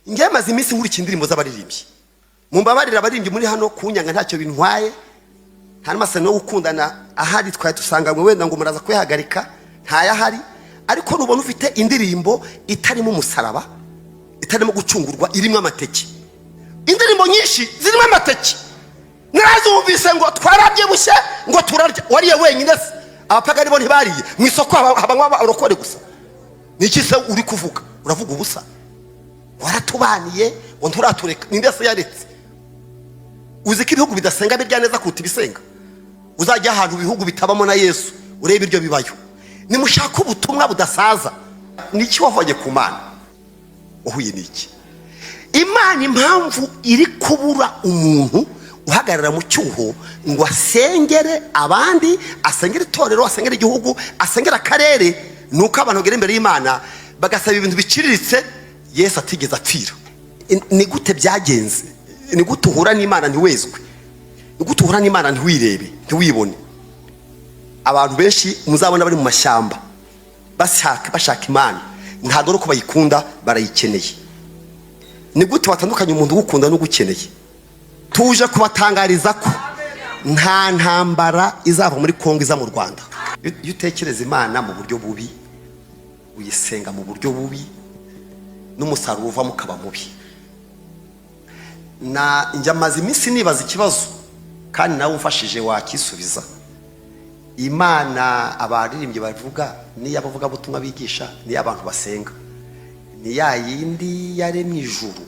Ngiye maze iminsi nkuri kindirimbo z'abaririmbyi. Mumbabarira abaririmbyi muri hano kunyanga ntacyo bintwaye. Nta n'amasano yo gukundana ahari twaye tusanga mwe wenda ngo muraza kwihagarika ntayahari, ariko nubona ufite indirimbo itarimo umusaraba, itarimo gucungurwa, irimo amateke. Indirimbo nyinshi zirimo amateke. Narazumvise ngo twarabye bushye ngo turarya, wariye wenyine se. Abapagani bo ntibariye mu isoko habanywa barokore gusa. Niki se uri kuvuga? Uravuga ubusa. Waratubaniye ngo nturatureka. Ninde se yaretse? Uzi ko ibihugu bidasenga birya neza kuruta ibisenga. Uzajya ahantu ibihugu bitabamo na Yesu urebe iryo bibayo. Nimushaka ubutumwa budasaza. Niki wavanye ku Mana? Uhuye niki? Imana impamvu iri kubura umuntu uhagarara mu cyuho ngo asengere abandi, asengere itorero, asengere igihugu, asengere akarere, nuko abantu bagera imbere y'Imana bagasaba ibintu biciriritse Yesu atigeze apfira. Ni gute byagenze? Ni gute uhura n'Imana ntiwezwe? Ni gute uhura n'Imana ntiwirebe, ntiwibone? Abantu benshi muzabona bari mu mashyamba bashaka Imana, ntago uko bayikunda, barayikeneye. Ni gute watandukanye umuntu ugukunda n'ugukeneye? Tuje kubatangariza ko nta ntambara izava muri Kongo iza mu Rwanda. Iyo utekereza Imana mu buryo bubi, uyisenga mu buryo bubi, n'umusaruro uva mukaba mubi. Na njya maze iminsi nibaza ikibazo, kandi nawe umfashije wakisubiza. Imana abaririmbyi bavuga ni abavuga butumwa bigisha, ni abantu basenga, ni ya yindi yaremye ijuru,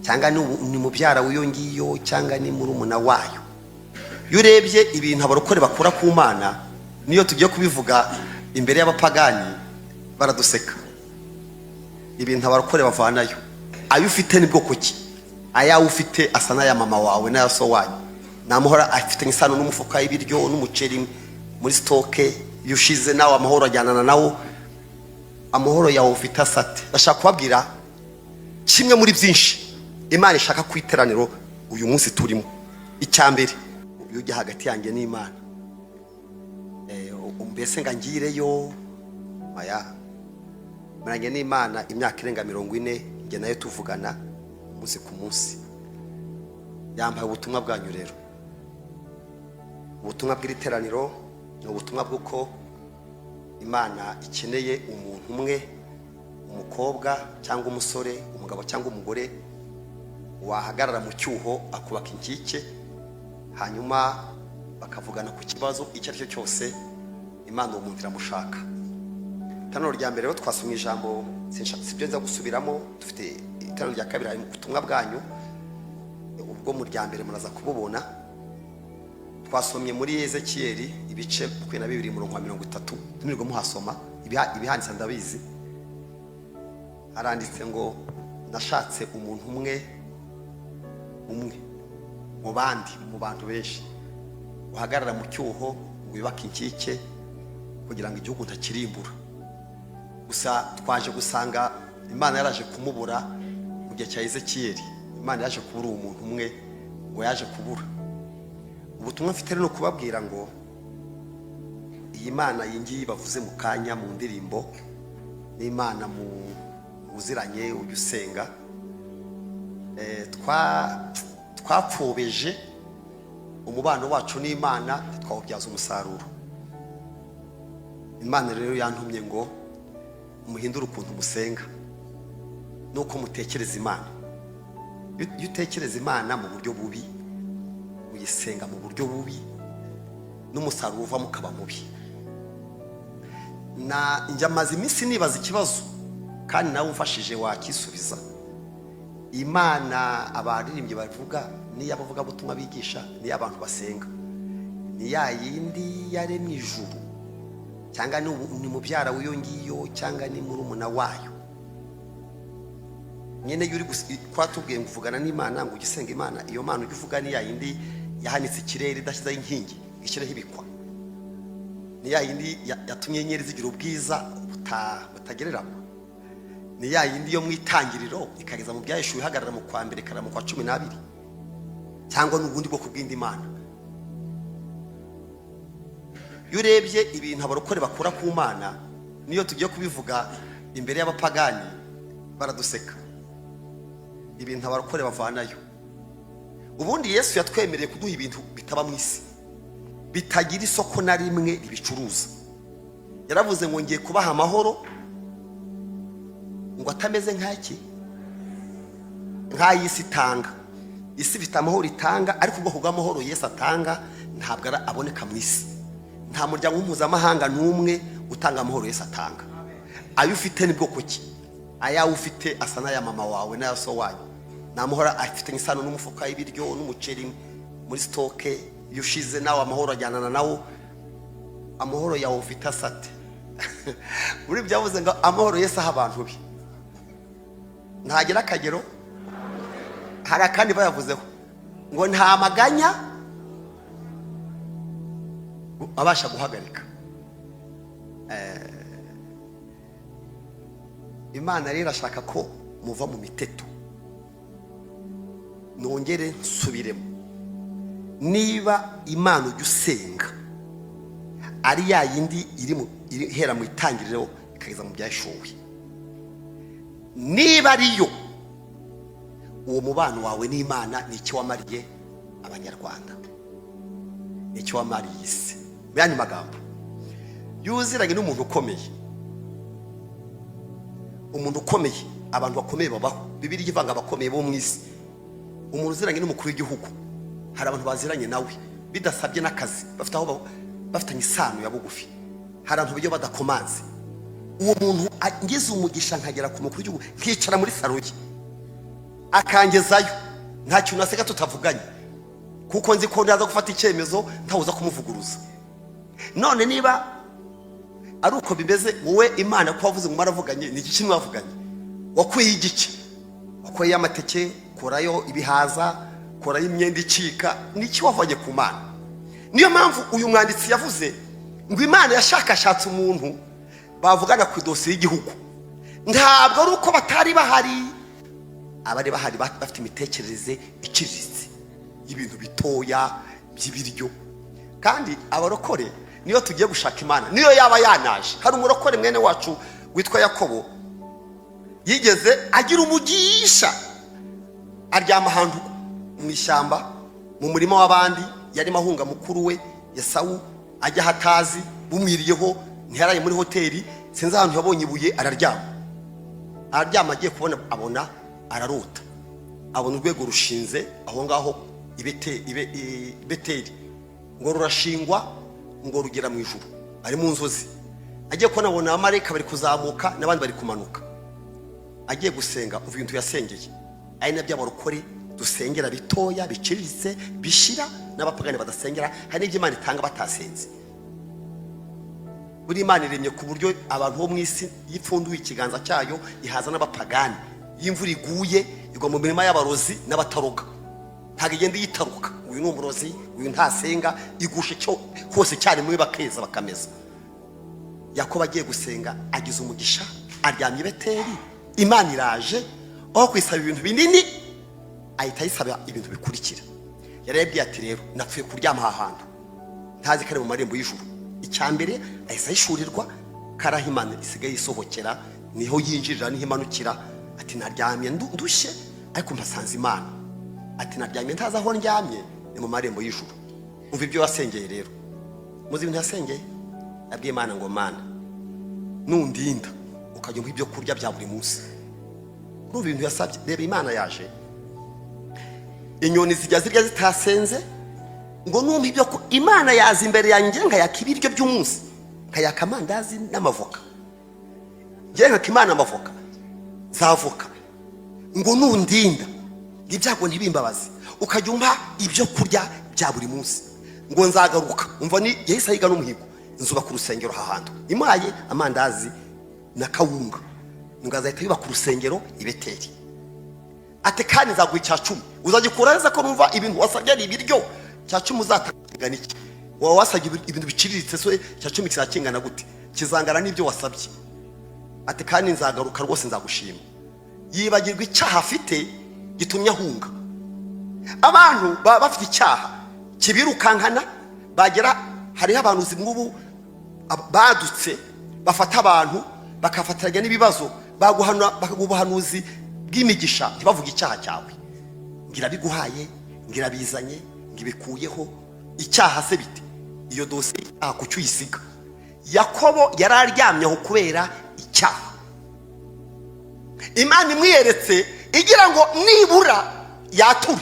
cyangwa ni mubyara w'iyo ngiyo, cyangwa ni murumuna wayo? Iyo urebye ibintu abarokore bakora ku Mana, niyo tugiye kubivuga imbere y'abapagani baraduseka. Ibintu abarokore bavanayo, ayo ufite ni bwoko ki? Aya ufite asa na ya mama wawe na so wanyu, namuhora afite nk'isano n'umufuka y'ibiryo n'umuceri muri stoke. Yushize nawe amahoro ajyanana nawo, amahoro yawe ufite asate. Bashaka kubabwira kimwe muri byinshi Imana ishaka kwiteraniro uyu munsi turimo. Icyambere, uyu ujya hagati yanjye n'Imana, mbese ngireyo aya maranye n'Imana imyaka irenga 40, nge nayo tuvugana umunsi ku munsi. Yambaye ubutumwa bwanyu rero. Ubutumwa bw'iriteraniro ni ubutumwa bw'uko Imana ikeneye umuntu umwe, umukobwa cyangwa umusore, umugabo cyangwa umugore, wahagarara mu cyuho akubaka inkike, hanyuma bakavugana ku kibazo icyo ari cyo cyose. Imana uwo muntu iramushaka. Itanuro rya mbere rero twasomye ijambo, sibyo nza gusubiramo. Dufite itanuro rya kabiri hari ubutumwa bwanyu, ubwo mu rya mbere muraza kububona. Twasomye muri Ezekiyeli ibice 22:30, tumirwe muhasoma ibihanditse ndabizi. Aranditse ngo nashatse umuntu umwe mu bantu benshi, uhagarara mu cyuho wibaka inkike kugira ngo igihugu ntakirimbura. Gusa twaje gusanga Imana yaraje kumubura mu gihe cya Ezekiyeli. Imana yaje kubura umuntu umwe, ngo yaje kubura. Ubutumwa mfite rero kubabwira ngo iyi Mana yingiye bavuze mu kanya mu ndirimbo, ni Imana muziranye ujya usenga. Twapfobeje umubano wacu n'Imana, twawubyaza umusaruro. Imana rero yantumye ngo muhindure ukuntu musenga, nuko mutekereza Imana. Iyo utekereza Imana mu buryo bubi, uyisenga mu buryo bubi, n'umusaruro uva mukaba mubi. Na njya maze iminsi nibaza ikibazo, kandi nawe umfashije wakisubiza. Imana abaririmbyi bavuga ni abavuga butumwa bigisha, ni abantu basenga, ni ya yindi yaremye ijuru, cyangwa ni mubyara w'iyo ngiyo, cyangwa ni murumuna wayo. Nyene yuri kwatubwiye nguvugana n'Imana, ngo ugisenga Imana. Iyo Mana ujye uvuga ni ya yindi yahanitse ikirere idashyizeho inkingi, ishyireho ibikwa. Ni ya yindi yatumye inyenyeri zigira ubwiza butagereranywa. Ni ya yindi yo mu itangiriro ikageza mu byaheshuwe ihagarara mu kwa mbere ikara mu kwa 12, cyangwa n'ubundi bwo kubw'indi Mana. Iyo urebye ibintu abarokore bakora ku Mana, niyo tugiye kubivuga imbere y'abapagani baraduseka. ibintu abarokore bavanayo. Ubundi Yesu yatwemereye kuduha ibintu bitaba mu isi, bitagira isoko na rimwe ribicuruza. Yaravuze ngo ngiye kubaha amahoro, ngo atameze nk'aki, nk'ay'isi itanga. Isi ifite amahoro itanga, ariko ubwoko bw'amahoro Yesu atanga ntabwo aboneka mu isi. Nta muryango mpuzamahanga n'umwe utanga amahoro Yesu atanga. Ayo ufite ni bwoko ki? Ayawe ufite asa n'aya mama wawe n'aya so wanyu. Ni amahoro afite isano n'umufuka w'ibiryo n'umuceri muri stoke. Iyo ushize nawe amahoro ajyanana nawo. Amahoro yawe ufite asate. Muri byavuze ngo amahoro Yesu aha abantu be ntagira akagero. Hari akandi bayavuzeho ngo nta maganya abasha guhagarika. Imana rero ashaka ko muva mu miteto. Nongere nsubiremo, niba Imana ujya usenga ari ya yindi iri hera mu itangiriro ikageza mu byashowe, niba ariyo, uwo mubano wawe n'Imana ni icyo wamariye abanyarwanda, ni icyo wamariye isi. Mu yandi magambo, yuziranye n'umuntu ukomeye. Umuntu ukomeye, abantu bakomeye babaho. Bibiliya ivanga abakomeye bo mu isi. Umuntu uziranye n'umukuru w'igihugu, hari abantu baziranye nawe bidasabye n'akazi, bafitanye isano ya bugufi. Hari abantu bijyo badakomanze. Uwo muntu ngize umugisha nkagera ku mukuru w'igihugu, nkicara muri saro ye akangezayo, nta kintu naseka tutavuganye, kuko nzi ko ndaza gufata icyemezo ntawuza kumuvuguruza. None niba ari uko bimeze, wowe Imana ko wavuze ngo maravuganye, ni iki mwavuganye? Wakuye igiki? Wakuye amateke, korayo ibihaza, korayo imyenda icika, niki wavanye ku Mana? Niyo mpamvu uyu mwanditsi yavuze ngo Imana yashakashatse umuntu bavugana ku idosiye y'igihugu. Ntabwo ari uko batari bahari, abari bahari bafite imitekerereze iciriritse y'ibintu bitoya by'ibiryo. Kandi abarokore niyo tugiye gushaka Imana, niyo yaba yanaje. Hari umurokore mwene wacu witwa Yakobo, yigeze agira umugisha, aryama ahantu mu ishyamba mu murima w'abandi, yari mahunga mukuru we Yesawu ajya hatazi, bumwiriyeho, ntiyaraye muri hoteli, sinzi ahantu yabonye ibuye, araryama agiye kubona abona ararota, abona urwego rushinze aho ngaho Beteli, ngo rurashingwa, ngo rugera mu ijuru, ari mu nzozi. Agiye kubona abona abamarayika bari kuzamuka n'abandi bari kumanuka. Agiye gusenga, uva ibintu yasengeye, ari nabyo abarokore dusengera bitoya biciriritse bishira, n'abapagani badasengera. Hari n'ibyo Imana itanga batasenze. Buri Imana iremye ku buryo abantu bo mu isi yipfunduye ikiganza cyayo ihaza n'abapagani. Y'imvura iguye igwa mu mirima y'abarozi n'abataroga, ntabwo igenda yitaruka, uyu ni umurozi, uyu ntasenga, igushe cyo hose cyane muri bakeza bakameza. Yakobo agiye gusenga, agize umugisha, aryamye Beteli, Imana iraje, aho kwisaba ibintu binini ahita yisaba ibintu bikurikira. Yarebye ati rero napfuye kuryama aha hantu, ntazi kare mu marembo y'ijuru. Icyambere ahise yishurirwa, karahimana isigaye isohokera, niho yinjirira niho imanukira. Ati naryamye ndushye, ariko mpasanze Imana. Ati naryamye ntazi aho ndyamye, ni mu marembo y'ijuru. Umva ibyo wasengeye rero. Muzi ibintu yasengeye? Yabwiye Imana ngo Mana, nundinda ukajya mu ibyo kurya bya buri munsi. Urumva ibintu yasabye? Reba Imana yaje, inyoni zijya zirya zitasenze, ngo numva ibyo Imana yaza imbere yanjye nkayaka ibiryo by'umunsi, nkayaka amandazi n'amavoka. Ngiye nkaka Imana amavoka, zavoka, ngo nundinda ibyago ntibimbabazi, ukajya umpa ibyo kurya bya buri munsi, ngo nzagaruka. Umva ni yahise ahiga n'umuhigo, nzuba ku rusengero hahantu, imuhaye amandazi na kawunga, ngazahita yuba ku rusengero i Beteli. Ate kandi nzaguha icya 10, uzagikura neza ko numva ibintu wasabye ari ibiryo. Cya 10 uzatanga niki? Wowe wasabye ibintu biciriritse, so cya 10 kizakingana gute? Kizangana n'ibyo wasabye. Ate kandi nzagaruka rwose nzagushima. Yibagirwa icyaha afite gitumye ahunga. Abantu bafite icyaha kibirukankana, bagera hariho abantu zimwubu badutse bafata abantu bakafatiranya n'ibibazo, baguhanura bakagubuhanuzi bw'imigisha ntibavuga icyaha cyawe. Ngira biguhaye, ngira bizanye, ngibikuyeho. Icyaha se bite? Iyo dosiye kucyo uyisiga. Yakobo yararyamyeho kubera icyaha. Imana imwiyeretse igira ngo nibura yaturi.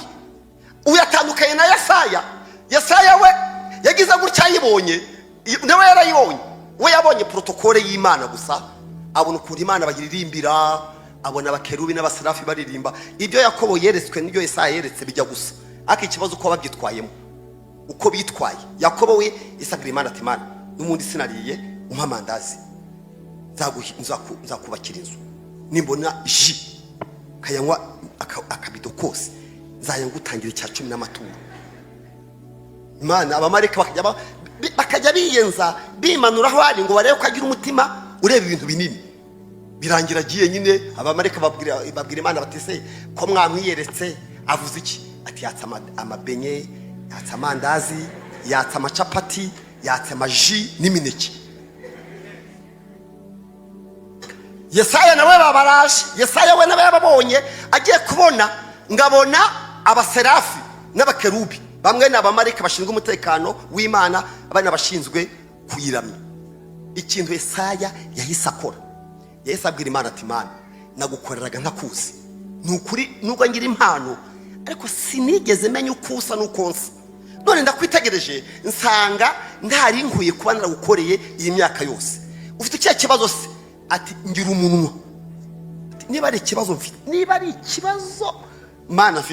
Uyatandukanye na Yesaya. Yesaya we yagize gutya yibonye, nawe yarayibonye. We yabonye protokole y'Imana gusa, abona ukuntu Imana bagiririmbira, abona abakerubi n'abaserafi baririmba. Ibyo Yakobo yeretswe n'ibyo Yesaya yeretse bijya gusa. Aka ikibazo ko babyitwayemo, uko bitwaye. Yakobo we isagira Imana ati Imana, n'umundi sinariye umpa mandazi, nzakubakira inzu, nimbona ji kayanywa akabido kose nzaya ngutangira icya 10 n'amaturo. Imana abamarika bakajya biyenza bimanura aho ari ngo barebe ko agira umutima ureba ibintu binini. Birangira agiye nyine abamarika babwira Imana bati se ko mwamwiyeretse avuze iki? Ati yatsa amabenye, yatsa amandazi, yatsa amacapati, yatsa amaji n'imineke. Yesaya nawe babaraje. Yesaya we nawe yababonye agiye kubona ngabona abaserafi n'abakerubi, bamwe n'abamarika bashinzwe umutekano w'Imana, abana bashinzwe kuyiramya. Ikintu Yesaya yahise akora, yahise abwira Imana ati Imana, nagukoreraga ntakuzi, nukuri nubwo ngira impano ariko sinigeze menya uko usa n'uko nsa. None ndakwitegereje nsanga ntari nkuye kuba naragukoreye iyi myaka yose. Ufite icyo kibazo se? Ati ngira umunwa. Niba ari ikibazo mfite, niba ari ikibazo Mana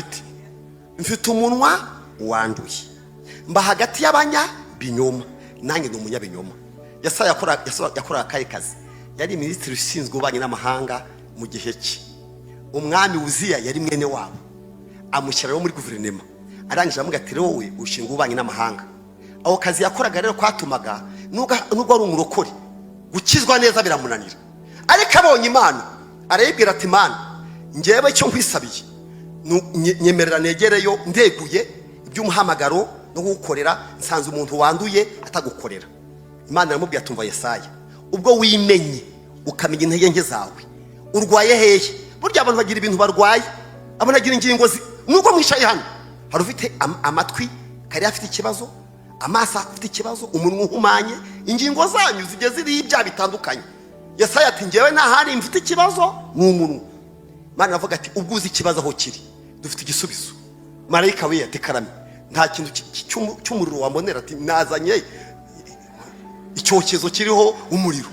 mfite umunwa wanduye, mba hagati y'abanya binyoma, nanjye ni umunyabinyoma. Yesaya yakora akaye kazi, yari minisitiri ushinzwe ububanyi n'amahanga mu gihe cye. Umwami Uziya yari mwene wabo, amushyiraho muri guverinoma. Arangije amugatira wowe ushinzwe ububanyi n'amahanga. Aho kazi yakoraga rero kwatumaga nubwo ari umurokore gukizwa neza biramunanira. Ariko abonye Imana arayibwira ati Imana, ngewe cyo nkwisabiye nyemerera negereyo ndeguye iby'umuhamagaro no gukorera, nsanze umuntu wanduye atagukorera. Imana aramubwira tumva Yesaya, ubwo wimenye ukamenya intege nke zawe, urwaye hehe? Burya abantu bagira ibintu barwaye, abona agira ingingo nubwo mwishaye hano, hari ufite amatwi kari afite ikibazo, amaso afite ikibazo, umunwa uhumanye, ingingo zanyu zigeze ziri ibya bitandukanye. Yesaya ati ngewe ntahari mfite ikibazo n'umunwa. Imana avuga ati ubwo uzi ikibazo aho kiri, dufite igisubizo. Marayika we ati karame, nta kintu cy'umuriro wambonera. Ati nazanye icyokezo kiriho umuriro.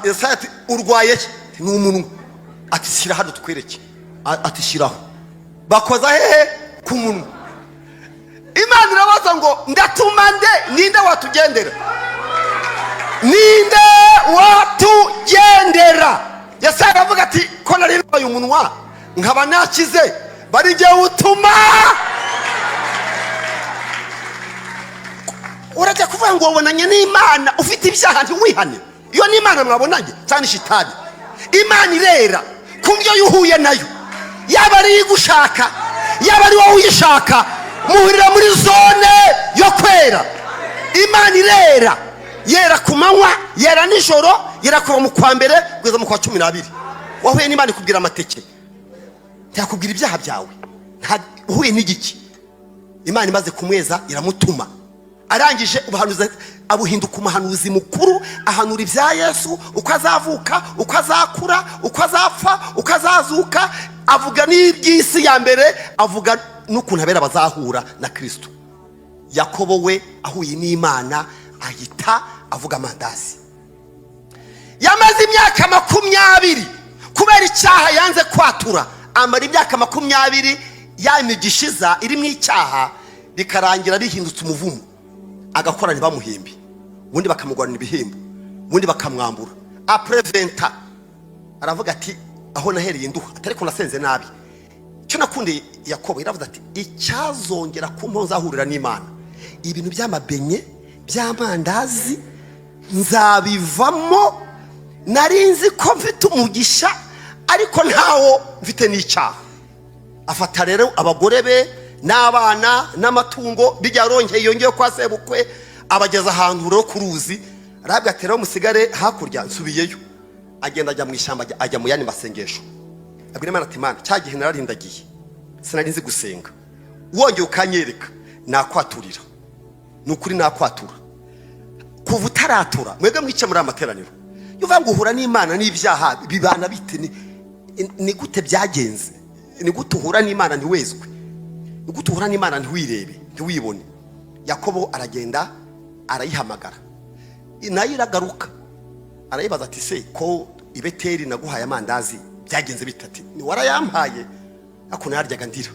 Yesaya ati urwaye n'umunwa. Ati shyira hano tukwereke. Ati shyiraho. Bakoza hehe? Ku munwa. Imana irabaza ngo ndatuma ninde watugendera? Ninde watugendera? Yesaya aravuga ati ko nari mbaye umunwa nkaba nakize, bari ngiye utuma. Urajya kuvuga ngo wabonanye n'Imana ufite ibyaha ntiwihane? Iyo ni Imana mwabonanye cyane shitani. Imana irera kubyo yuhuye nayo, yaba ari gushaka yaba ari wowe uyishaka, muhurira muri zone yo kwera. Imana irera, yera ku manywa, yera nijoro, yera kuva mu kwa mbere kugeza mu kwa 12. Wahuye n'Imana ikubwira amateke, ntakubwira ibyaha byawe, uhuye n'igiki. Imana imaze kumweza iramutuma. Arangije ubuhanuzi abuhinduka umuhanuzi mukuru, ahanura ibya Yesu, uko azavuka, uko azakura, uko azapfa, uko azazuka. Avuga n'iby'isi ya mbere, avuga n'ukuntu abera bazahura na Kristo. Yakobo we ahuye n'Imana ahita avuga amandazi. Yamaze imyaka 20 kubera icyaha yanze kwatura. Amara imyaka 20 yamigishiza iri mu icyaha, bikarangira bihindutse umuvumo. Agakora ntibamuhembe, ubundi bakamugwanira ibihembo, ubundi bakamwambura. Apreventa aravuga ati aho nahereye nduha, atariko nasenze nabi. Cyo nakunde Yakobo iravuga ati icyazongera kumpozahurira n'Imana, ibintu by'amabenye by'amandazi nzabivamo. Narinzi ko mfite umugisha ariko ntawo mfite n'icyaha. Afata rero abagore be n'abana n'amatungo bijyaronkeye yongeye kwa sebukwe, abageza ahantu ro kuruzi. Arabwa ati rero musigare hakurya nsubiyeyo. Agenda ajya mu ishyamba, ajya mu yandi masengesho. abwira Imana ati Mana cyagihe nararindagiye sinari nzi gusenga wongeye ukanyereka nakwaturira nukuri nakwatura kuva utaratura mwebwe mwice muri amateraniro yuvuga ngo uhura n'Imana n'ibyaha bibana bite ni gute byagenze ni gute uhura n'Imana ntiwezwe ni gute uhura n'Imana ntiwirebe ntiwibone Yakobo aragenda arayihamagara nayo iragaruka arayibaza ati se ko i Beteli naguhaye amandazi byagenze bitati ni warayampaye ako naryaga ndira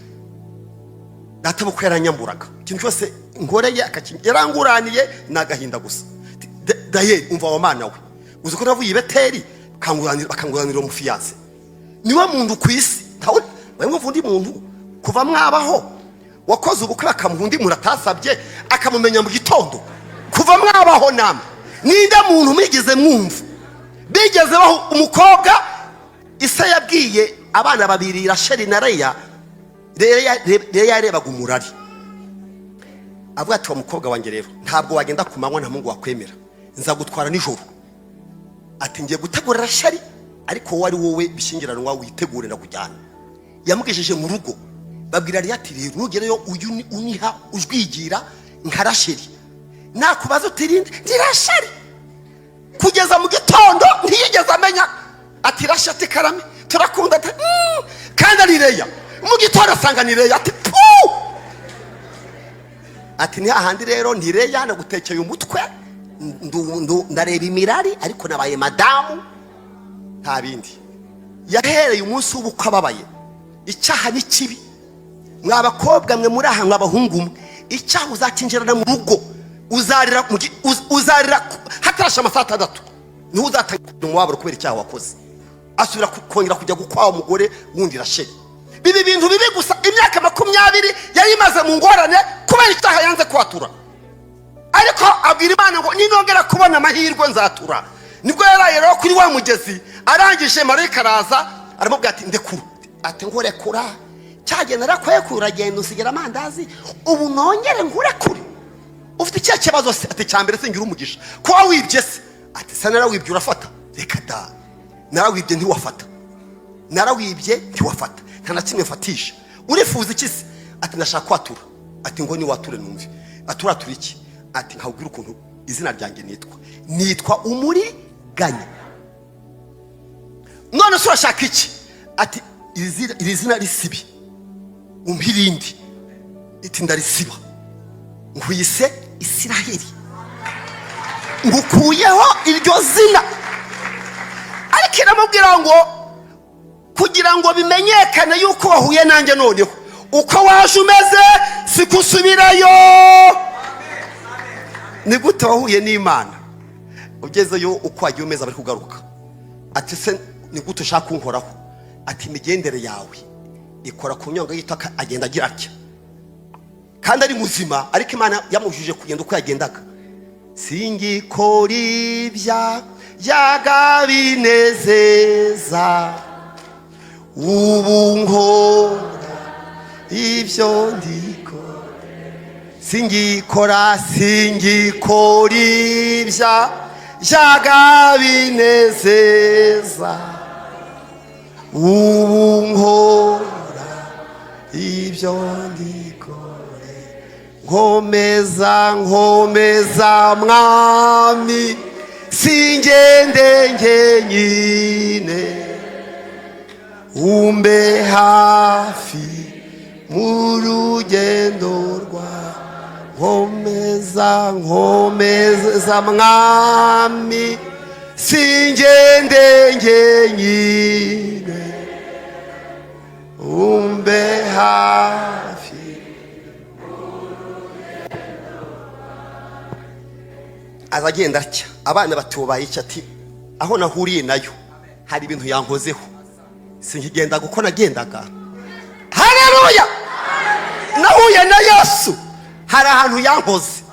data bukwe yaranyamburaga ikintu cyose ngoreye yaranguraniye nagahinda gusa daye umva wa Mana we uzi ko navuye i Beteli bakanguranira mu fiance niwe muntu kwisi ntawe bamwe vundi muntu kuva mwabaho wakoze ubukwe akamuhundi muratasabye akamumenya mu gitondo kuva mwabaho namwe ninde muntu mwigize mwumva bigeze baho umukobwa Isa yabwiye abana babiri Rasheli na Leya yarebaga umurari avuga ati wa mukobwa wanjye rero ntabwo wagenda ku manywa nta Mungu wakwemera nzagutwara nijoro ati ngiye gutegura Rasheli ariko wari wowe bishingiranwa witegure ndakujyana yamugejeje mu rugo babwira Leya ati rero nugereyo uyu uniha ujwigira nka Rasheli nakubaza utirinde ndi Rasheli kugeza mu gitondo ntiyigeze amenya ati Rasheli karame turakunda kandi ari Leya mu gitondo asanga ni Leya ati ni ahandi rero ni Leya nagutekeye umutwe ndareba imirari ariko nabaye madamu nta bindi yahereye umunsi w'ubukwe ababaye icyaha ni kibi mwabakobwa mwe muri aha mwabahungu mwe icyaha uzakinjirana mu rugo uzarira hatarasha amasaha 6 niho uzatangira umwabaro kubera icyaha wakoze asubira kongera kujya gukwaho umugore wundi Rasheli bibi bintu bibi gusa imyaka 20 yayimaze mu ngorane kubera icyaha yanze kwatura ariko abwira Imana ngo ninongera kubona amahirwe nzatura nibwo yaraye rero kuri wa mugezi arangije marayika araza aramubwira ati ndekura ati ngurekura cyagenda rakwekura genda usigera amandazi ubu nongere ngurekure ufite icyo kibazo se ati cyambere singira umugisha ko wibye se ati sanara wibye urafata reka da narawibye ntiwafata narawibye ntiwafata nta na kimwe fatisha urifuza iki se ati ndashaka kwatura ati ngo ni wature numve aturatura iki ati nkabwira ukuntu izina ryanjye nitwa umuriganya none se urashaka iki ati iri zina risibi umpirindi iti ndarisiba nkwise Isiraheli ngukuyeho iryo zina ariko iramubwira ngo kugira ngo bimenyekane yuko wahuye nanjye noneho uko waje umeze sikusubirayo ni gute wahuye n'Imana ugezeyo uko wagiye umeze bari kugaruka ati se ni gute ushaka kunkoraho ati imigendere yawe ikora ku nyonga yitaka agenda agira atya kandi ari muzima ariko Imana yamujije kugenda uko yagendaga singikora ibya yagabinezeza ubu nkora ibyo ndikora singikora ibya yagabinezeza ubu nkora ibyo ndikore nkomeza mwami singende ngenyine umbe hafi mu rugendo rwa nkomeza mwami singende ngenyine umbe hafi azagenda atya abana batubaye icyo ati aho nahuriye nayo hari ibintu yankozeho sinkigenda guko nagendaga haleluya nahuye na Yesu hari ahantu yankoze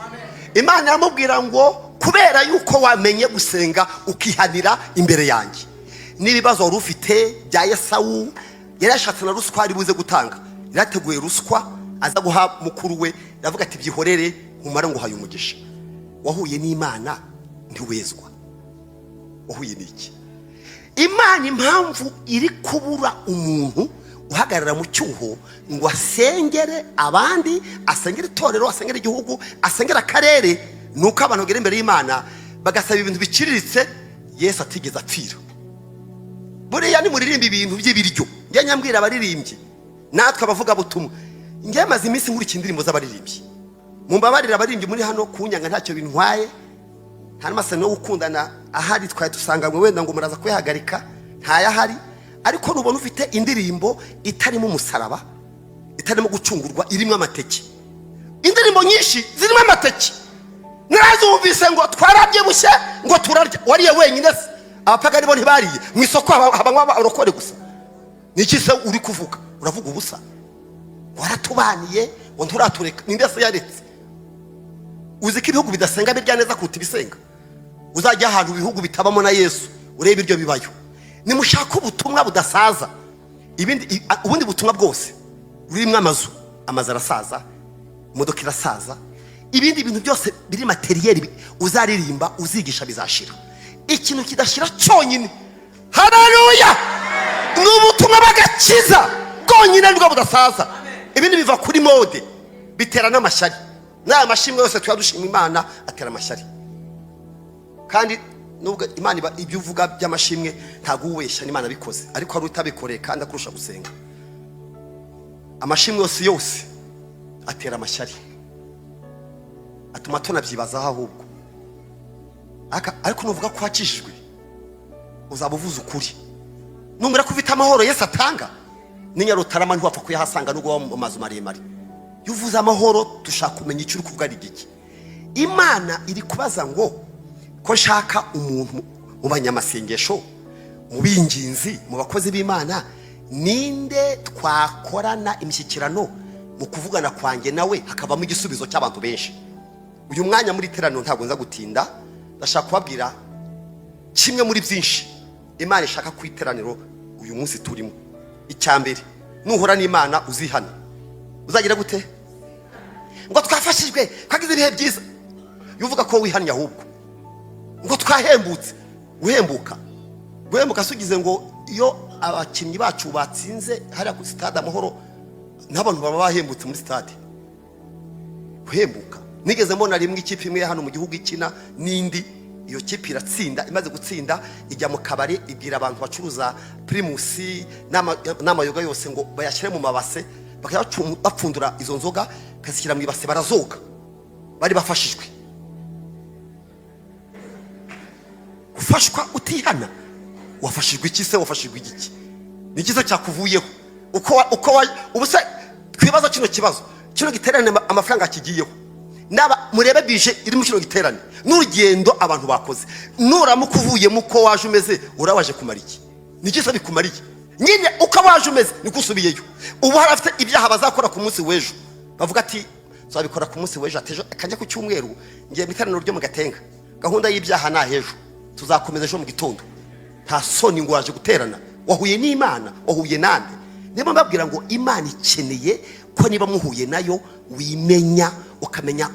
Imana yamubwira ngo kubera yuko wamenye gusenga ukihanira imbere yanjye n'ibibazo wari ufite bya Yesawu yarashatse na ruswa ari buze gutanga yarateguye ruswa aza guha mukuru we yavuga ati byihorere umara ngo haye umugisha wahuye n'Imana ntiwezwa wahuye n'iki Imana impamvu iri kubura umuntu uhagarara mu cyuho ngo asengere abandi, asengere itorero, asengere igihugu, asengere akarere, nuko abantu bagera imbere y'Imana bagasaba ibintu biciriritse Yesu atigeze apfira. Buriya ni muririmba ibintu by'ibiryo. Njye nyambwira abaririmbyi natwe abavuga butumwa, njye maze iminsi nkurikira indirimbo z'abaririmbyi. Mumbabarira abaririmbyi muri hano kunyanga ntacyo bintwaye, nta n'amasano yo gukundana ahari twaye dusanganywe, wenda ngo muraza kwihagarika ntayahari, ariko nubona ufite indirimbo itarimo umusaraba, itarimo gucungurwa, irimo amateke. Indirimbo nyinshi zirimo amateke, narazumvise ngo twarabyibushye ngo turarya. Wariye wenyine se? Abapagani bo ntibariye? Mu isoko habanywa abarokore gusa? Niki se uri kuvuga? Uravuga ubusa. Waratubaniye ngo nturatureka. Ninde se yaretse? Uzi ko ibihugu bidasenga birya neza kuruta ibisenga? Uzajya ahantu ibihugu bitabamo na Yesu urebe ibyo bibayo. Nimushaka ubutumwa budasaza. Ubundi butumwa bwose burimo amazu arasaza, imodoka irasaza, ibindi bintu byose biri materiel uzaririmba uzigisha bizashira. Ikintu kidashira cyonyine, haleluya, n'ubutumwa bagakiza bwonyine nibwo budasaza. Ibindi biva kuri mode, bitera n'amashyari. N'aya mashimwe yose tuyadushima Imana atera amashyari. Kandi nubwo Imana ibyo uvuga by'amashimwe ntago uwesha n'Imana bikoze, ariko hari utabikoreye kandi akurusha gusenga. Amashimwe yose atera amashyari, atuma tunabyibazaho ahubwo. Ariko nuvuga ko wakijijwe uzaba uvuze ukuri. Numvira ko ufite amahoro Yesu atanga, n'inyarutarama ntiwapfa kuyahasanga nubwo mu mazu maremare. Yuvuze amahoro dushaka kumenya icyo uri kuvuga ari iki. Imana iri kubaza ngo ko nshaka umuntu mu banyamasengesho, mu binginzi, mu bakozi b'Imana, ninde twakorana imishyikirano mu kuvugana kwanjye nawe hakavamo igisubizo cy'abantu benshi. Uyu mwanya muri teraniro ntabwo nza gutinda, ndashaka kubabwira kimwe muri byinshi Imana ishaka ku iteraniro uyu munsi turimo. Icyambere, nuhora n'Imana uzihana. Uzagira gute? Ngo twafashijwe, twagize ibihe byiza. Yuvuga ko wihanye ahubwo. Ngo twahembutse. Guhembuka sugize ngo iyo abakinnyi bacu batsinze hariya ku stade Amahoro n'abantu baba bahembutse muri stade. Guhembuka. Nigeze mbona rimwe ikipe imwe hano mu gihugu ikina n'indi, iyo kipe iratsinda, imaze gutsinda ijya mu kabari ibwira abantu bacuruza Primus n'amayoga yose ngo bayashyire mu mabase, bakayapfundura izo nzoga kazishyira mu ibase barazoga. Bari bafashijwe. Gufashwa utihana, wafashijwe iki se? Wafashijwe igiki? Ni kizo cyakuvuyeho uko ubuse twibaza kino kibazo. Kino giterane amafaranga kigiyeho, naba murebe bije iri mu kino giterane n'urugendo abantu bakoze, nuramukuvuye muko waje umeze urabaje kumara iki? Ni kizo bikumariye nyine uko waje umeze niko usubiyeyo. Ubu harafite ibyaha bazakora ku munsi w'ejo, bavuga ati zabikora ku munsi w'ejo, atejo akajya ku cyumweru ngiye miteraniro ryo mu Gatenga, gahunda y'ibyaha na hejo tuzakomeza ejo mu gitondo. Nta soni ngo waje guterana, wahuye n'Imana, wahuye nande. Niba mbabwira ngo Imana ikeneye ko niba muhuye nayo wimenya, ukamenya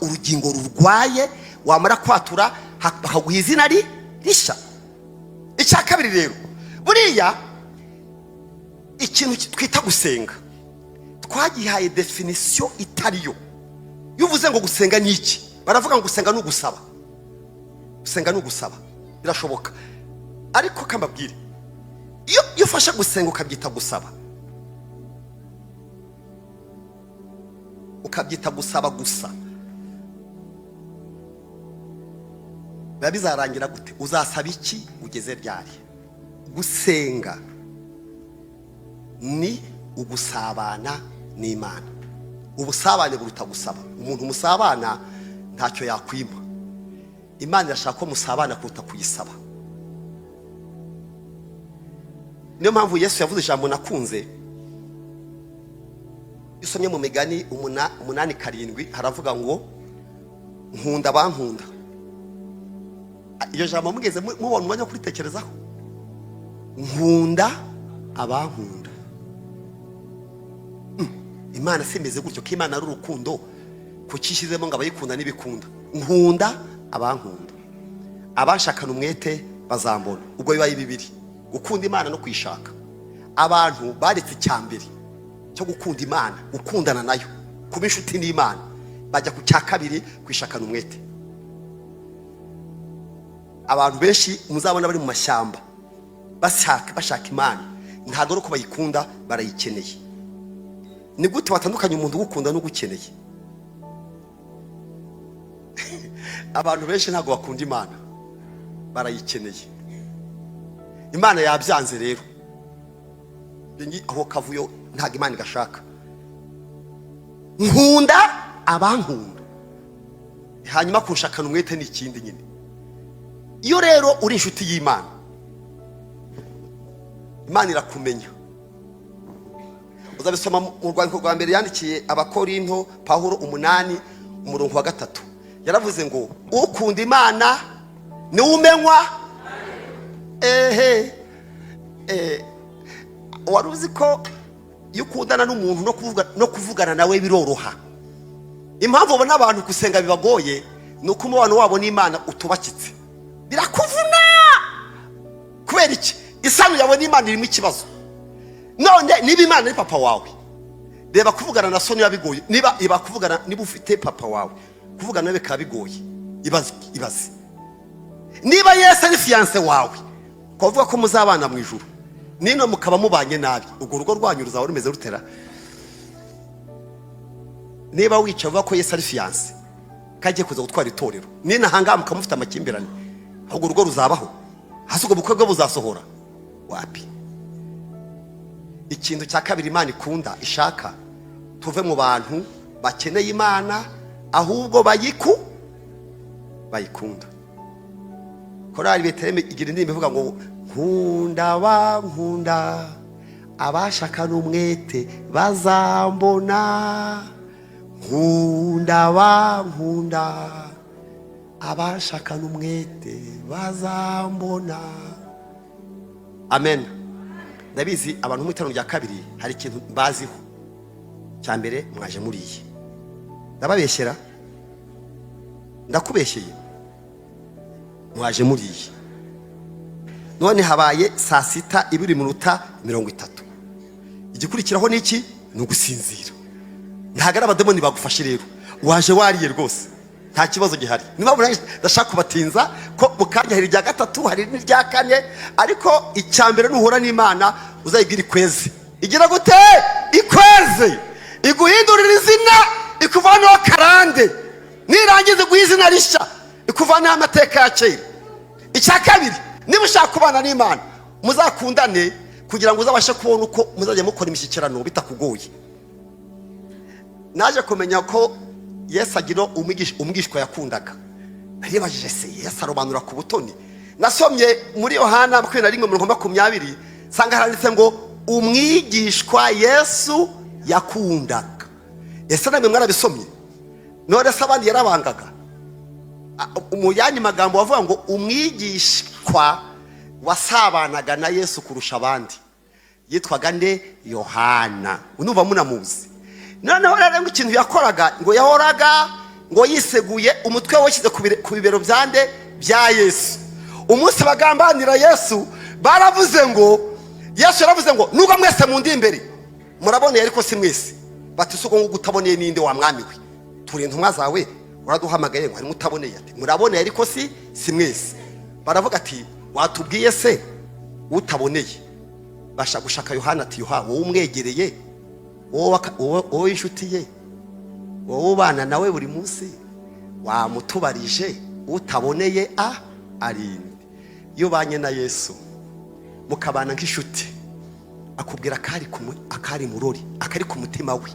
urugingo rurwaye, wamara kwatura bakaguha izina rishya. Icya kabiri rero, buriya ikintu twita gusenga twagihaye definition itariyo. Yuvuze ngo gusenga ni iki? Baravuga ngo gusenga ni ugusaba. Gusenga ni ugusaba, birashoboka. Ariko kambabwire, iyo ufasha gusenga ukabyita gusaba, ukabyita gusaba gusa, biba bizarangira gute? Uzasaba iki? Ugeze ryari? Gusenga ni ugusabana n'Imana. Ubusabane buruta gusaba. Umuntu musabana ntacyo yakwima. Imana irashaka ko musabana kuruta kuyisaba. Niyo mpamvu Yesu yavuze ijambo nakunze. Isomye mu Migani 8:7 haravuga ngo nkunda bankunda. Iyo jambo mugeze mubona umwanya kuritekerezaho. Nkunda abankunda. Imana simeze gutyo ko Imana ari urukundo kucishizemo ngo abayikunda n'ibikunda. Nkunda abankunda. Abashakana umwete bazambona. Ubwo bibaye bibiri, gukunda Imana no kwishaka. Abantu baretse icyambere cyo gukunda Imana, gukundana nayo, kuba inshuti n'Imana, bajya ku cya kabiri, kwishakana umwete. Abantu benshi muzabona bari mu mashyamba bashaka Imana, ntabwo uko bayikunda, barayikeneye. Ni gute watandukanya umuntu ugukunda n'ugukeneye? Abantu benshi ntabwo bakunda Imana, barayikeneye. Imana yabyanze rero, aho kavuyo ntabwo Imana igashaka. Nkunda abankunda, hanyuma kunshakana umwete n'ikindi nyine. Iyo rero uri inshuti y'Imana, Imana irakumenya. Uzabisoma mu rwandiko rwa mbere yandikiye Abakorinto, Pawulo 8:3. Yaravuze ngo ukunda Imana ni umenywa. Wari uzi ko iyo ukundana n'umuntu no kuvugana nawe biroroha? Impamvu ubona abantu gusenga bibagoye ni uko umubano wabo n'Imana utubakitse, birakuvuna. Kubera iki? Isano yawe n'Imana irimo ikibazo. None niba Imana ari papa wawe, reba kuvugana na so niba bigoye. Niba kuvugana, niba ufite papa wawe, kuvugana nawe bikaba bigoye, ibaze. Niba Yesu ari fiancé wawe, kuvuga ko muzabana mu ijuru, nino mukaba mubanye nabi, ubwo rugo rwanyu ruzaba rumeze rutera? Niba wica uvuga ko Yesu ari fiancé, kagiye kuza gutwara itorero, nina hanga mukamufite amakimbirane, ubwo rugo ruzabaho? Hasi ubwo bukwe bwo buzasohora? Wapi? Ikintu cya kabiri Imana ikunda, ishaka tuve mu bantu bakeneye Imana, ahubwo bayikunda. Korali Betelehemu igira indirimbo ivuga ngo nkunda bankunda, abashakana umwete bazambona. Nkunda bankunda, abashakana umwete bazambona. Amen. Ndabizi abantu mu itano rya kabiri hari ikintu baziho. Cyambere mwaje muriye. Ndababeshyera? Ndakubeshyeye? Mwaje muriye. None habaye saa 6:30. Igikurikiraho niki? Ni ugusinzira. Ntagara abademoni bagufashe rero. Waje wariye rwose, nta kibazo gihari. Niba ndashaka kubatinza ko mukanya hari rya gatatu, hari n'irya kane, ariko icyambere nuhura n'Imana uzayibwira ikweze. Igira gute? Ikweze. Iguhindurira izina, ikuvanaho karande. Nirangize guhizina rishya, ikuvanaho amateka ya kera. Icya kabiri, niba ushaka kubana n'Imana, muzakundane kugira ngo uzabashe kubona uko muzajya mukora imishyikirano bitakugoye. Naje kumenya ko Yesu agira umwigishwa yakundaga. Naribajije se Yesu arobanura ku butoni. Nasomye muri Yohana 21:20, sanga haranditse ngo umwigishwa Yesu yakundaga. Ese namwe mwarabisomye? None se abandi yarabangaga? Mu yandi magambo bavuga ngo umwigishwa wasabanaga na Yesu kurusha abandi yitwaga nde? Yohana. Unumva munamuzi? Noneho rero ngo ikintu yakoraga, ngo yahoraga ngo yiseguye umutwe washyize ku bibero byande bya Yesu. Umunsi bagambanira Yesu baravuze ngo, Yesu yaravuze ngo nubwo mwese mundi imbere muraboneye ariko si mwese. Bati suko ngo gutaboneye ninde wa mwami we? Turi intumwa zawe uraduhamagaye ngo ari mutaboneye ati muraboneye ariko si mwese. Baravuga ati watubwiye se utaboneye? Basha gushaka Yohana ati Yohana wowe umwegereye, wowe inshuti ye, wowe ubana nawe buri munsi, wamutubarije utaboneye arinde. Iyo banye na Yesu mukabana nk'inshuti, akubwira akari murori, akari ku mutima we.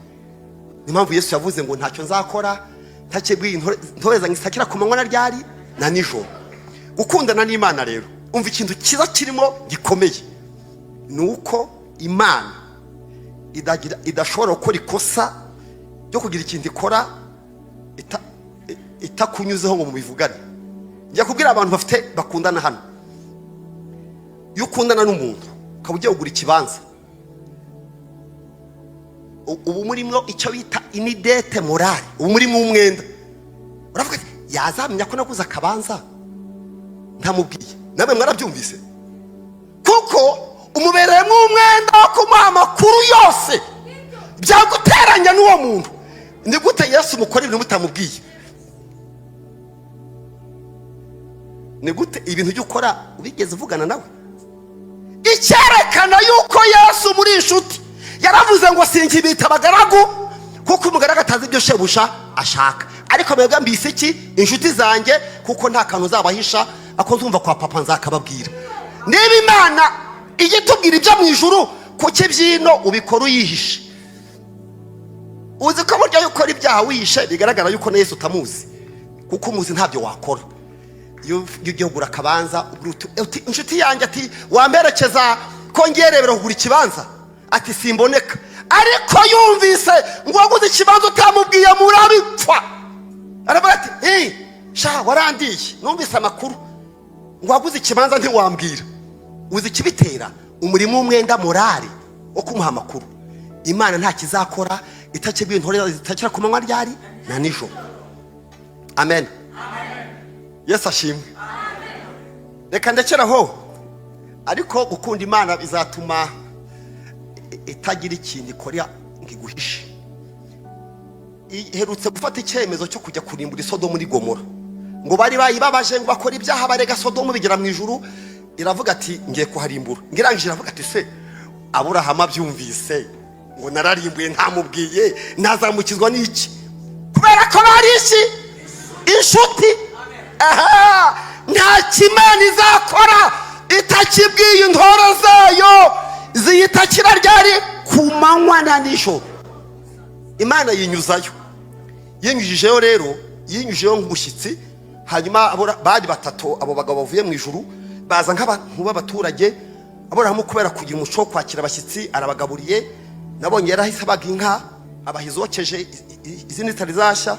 Ni mpamvu Yesu yavuze ngo ntacyo nzakora ntakebwiye ntoreza ngisakira ku manywa na ryari na nijoro. Gukundana n'Imana rero, umva ikintu kiza kirimo gikomeye, nuko Imana idashobora gukora ikosa ryo kugira ikintu ikora itakunyuzeho ngo mubivugane. Njya kubwira abantu bakundana hano, iyo ukundana n'umuntu ukaba ugiye kugura ikibanza, ubu murimo icyo bita inidete morale, ubu murimo umwenda. Uravuga yazamenya ko naguze akabanza ntamubwiye. namwe mwarabyumvise, kuko umubereyemo umwenda wo kumuha amakuru yose byaguteranya n'uwo muntu. Ni gute Yesu mukora ibintu mutamubwiye? Ni gute ibintu byo ukora ubigeze uvugana nawe? Icyerekana yuko Yesu muri inshuti yaravuze ngo sinkibita abagaragu, kuko umugaragu atazi ibyo shebuja ashaka, ariko mwebwe mbise iki? Inshuti zanjye, kuko nta kantu uzabahisha ako nzumva kwa papa nzakababwira. Niba Imana igitubwira ibyo mu ijuru, kuki byino ubikora uyihishe? Uzi ko burya yuko ari ibyaha wihishe bigaragara yuko na Yesu utamuzi, kuko umuzi ntabyo wakora. Iyo ugiye kugura akabanza uti inshuti yanjye ati wamberekeza ko ngerebera kugura ikibanza, ati simboneka, ariko yumvise ngo waguze ikibanza utamubwiye murabipfa, aravuga ati sha warandiye, numvise amakuru ngo waguze ikibanza ntiwambwira. Uzi ikibitera? Umurimo w'umwenda morale wo kumuha amakuru. Imana nta kizakora itakibwiye intore zitakira ku manywa ryari na nijoro. Amen. Yesu ashimwe. Reka ndekeraho, ariko gukunda Imana bizatuma itagira ikintu ikora ngo iguhishe. Iherutse gufata icyemezo cyo kujya kurimbura Sodomu muri Gomora, ngo bari bayibabaje ngo bakora ibyaha barega Sodomu bigera mu ijuru. Iravuga ati ngiye kuharimbura. Ngirangije iravuga ati se Aburahamu abyumvise ngo nararimbuye ntamubwiye nazamukizwa n'iki? Kubera ko bari iki? Inshuti. Nta kimana izakora itakibwiye intore zayo ziyitakira ryari? Ku manywa na nijoro. Imana yinyuzayo. Yinyujijeyo rero, yinyujijeyo nk'umushyitsi. Hanyuma bari batatu, abo bagabo bavuye mu ijuru baza nk'abantu b'abaturage. Aburahamu kubera kugira umuco wo kwakira abashyitsi arabagaburiye. Nabonye yarahise abaga inka abahizokeje izindi zitari zashya,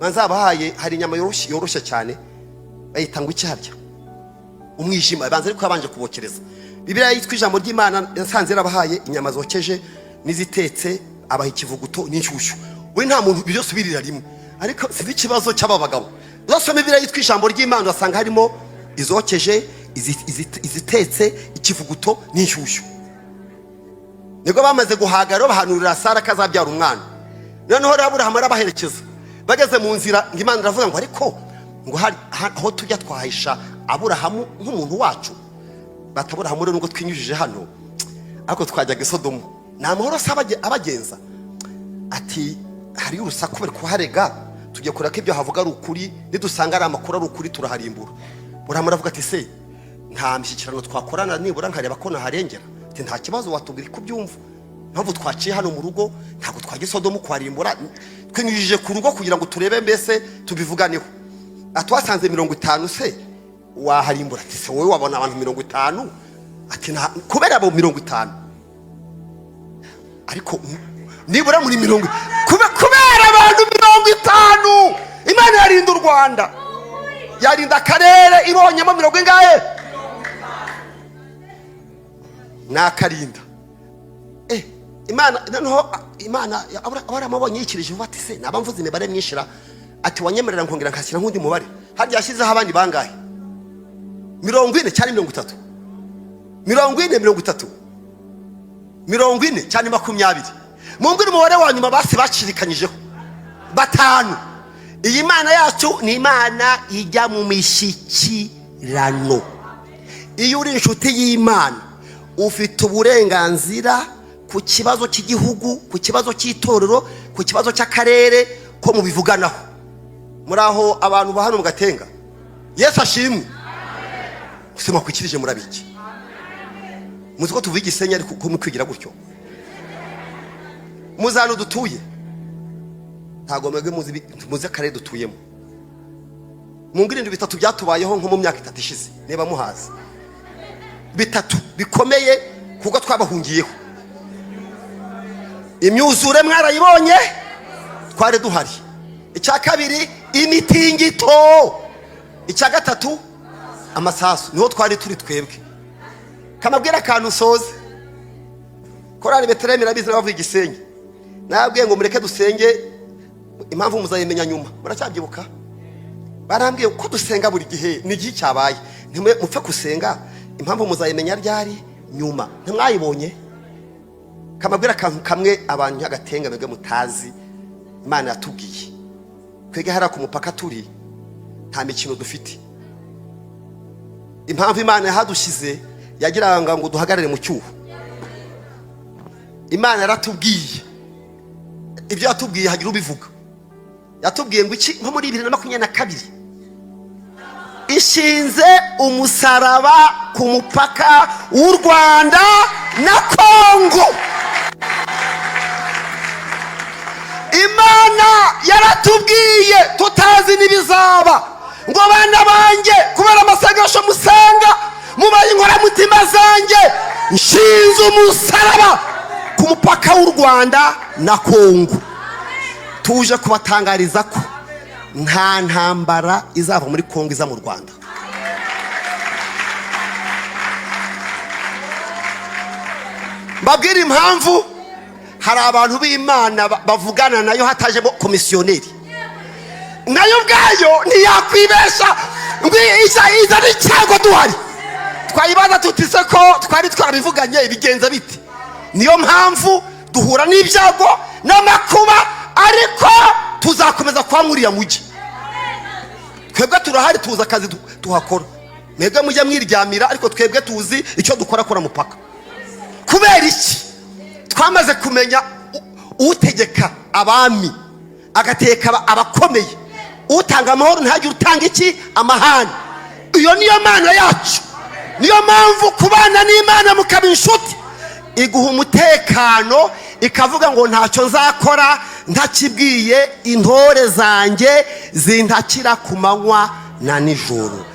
manzabahaye hari inyama yoroshye cyane bayita ngo icyarya umwijima, banza ariko yabanje kubokereza. Bibiliya yitwa ijambo ry'Imana yasanze yarabahaye inyama zokeje n'izitetse, abaha ikivuguto n'inshyushyu. We nta muntu byose birira rimwe, ariko sizi ikibazo cy'aba bagabo. Uzasoma Bibiliya yitwa ijambo ry'Imana wasanga harimo izokeje, izitetse, ikivuguto n'inshyushyu. Nibwo bamaze guhagara bahanurira Sara kazabyara umwana. Noneho Aburahamu arabaherekeza. Bageze mu nzira ngo Imana iravuga ngo ariko ngo hari aho tujya twahisha Aburahamu nk'umuntu wacu. Bataburahamu rero ngo twinyujije hano, ariko twajyaga Sodomu nta mahoro abagenza. Ati hari urusaku bari kuharega, tujye kureka ibyo havuga ari ukuri, nidusanga ari amakuru ari ukuri turaharimbura. Aburahamu aravuga ati se nta mishyikirano twakorana nibura nkareba ko naharengera? Ati nta kibazo, watubwira ko byumva. Mpamvu twaciye hano mu rugo ntabwo twagiye Sodomu kwarimbura, twinyujije ku rugo kugira ngo turebe mbese tubivuganeho. Atwasanze 50 se waharimbura? Ati se wowe wabona abantu 50? Ati na kubera abo 50, ariko nibura muri 50 kubera abantu 50 Imana yarinda u Rwanda, yarinda akarere ibonyemo 50 ingahe nakarinda. Imana noneho Imana abaramabonye yikirije bati se nabamvuze imibare myinshira. Ati wanyemerera nkongera nkashyira nk'undi mubare. Hari yashyizeho abandi bangahe? 40 cyane 30? 40 cyane 20. Mumbwire umubare wa nyuma basi bacirikanyijeho 5. Iyi Mana yacu ni Imana ijya mu mishyikirano. Iyo uri inshuti y'Imana ufite uburenganzira ku kibazo cy'igihugu, ku kibazo cy'itorero, ku kibazo cy'akarere ko mubivuganaho. Muri aho abantu bahano mu Gatenga. Yesu ashimwe. Usema kwikirije murabiki. Muzi ko tuvuga Gisenyi ariko ko mukwigira gutyo. Muzano dutuye ntago mwebwe muzi akarere dutuyemo. Mumbwire ibintu 3 byatubayeho nko mu myaka 3 ishize, niba muhazi 3 bikomeye kuko twabahungiyeho. Imyuzure mwarayibonye, tware duhari. Icya kabiri imitingito. Icya gatatu amasasu, niho twari turi twebwe. Kamabwira akantu soze. Korali Betelehemu irabizi bavuye Gisenyi. Nabwiye ngo mureke dusenge, impamvu muzayimenya nyuma. Muracabyibuka? Barambwiye ko dusenga buri gihe ni gihe cyabaye. ntimwe mupfe gusenga, impamvu muzayimenya ryari nyuma. Ntimwayibonye kamabwira akantu kamwe abantu y'agatenga mwebwe mutazi Imana yatubwiye. Twege hara ku mupaka turi nta mikino dufite. Impamvu Imana yahadushize yagiraga ngo duhagarare mu cyuho. Imana yaratubwiye ibyo yatubwiye hagira ubivuga. Yatubwiye ngo iki nko muri 2022 ishinze umusaraba ku mupaka w'u Rwanda na Kongo. Imana yaratubwiye tutazi n'ibizaba ngo bana banjye kubera amasengesho musenga mubaye inkoramutima zanjye nshinze umusaraba ku mupaka w'u Rwanda na Kongo. Tuje kubatangariza ko nta ntambara izava muri Kongo iza mu Rwanda. Mbabwira impamvu hari abantu b'Imana bavugana nayo hataje komisiyoneri. Nayo bwayo ntiyakwibesha ngo iza n'icyago duhari. Twayibaza tutise ko twari twabivuganye ibigenza biti. Niyo mpamvu duhura n'ibyago n'amakuba, ariko tuzakomeza kwa muriya mugi. Twebwe turahari, tuza akazi tuhakora. Mwebwe mujya mwiryamira, ariko twebwe tuzi icyo dukora kora mupaka. Kubera iki? Twamaze kumenya utegeka abami, agateka abakomeye, utanga amahoro ntagire utanga iki amahane. Iyo niyo Mana yacu. Niyo mpamvu kubana n'Imana mukaba inshuti iguha umutekano, ikavuga ngo ntacyo nzakora ntakibwiye intore zanjye zintakira ku manywa na nijoro.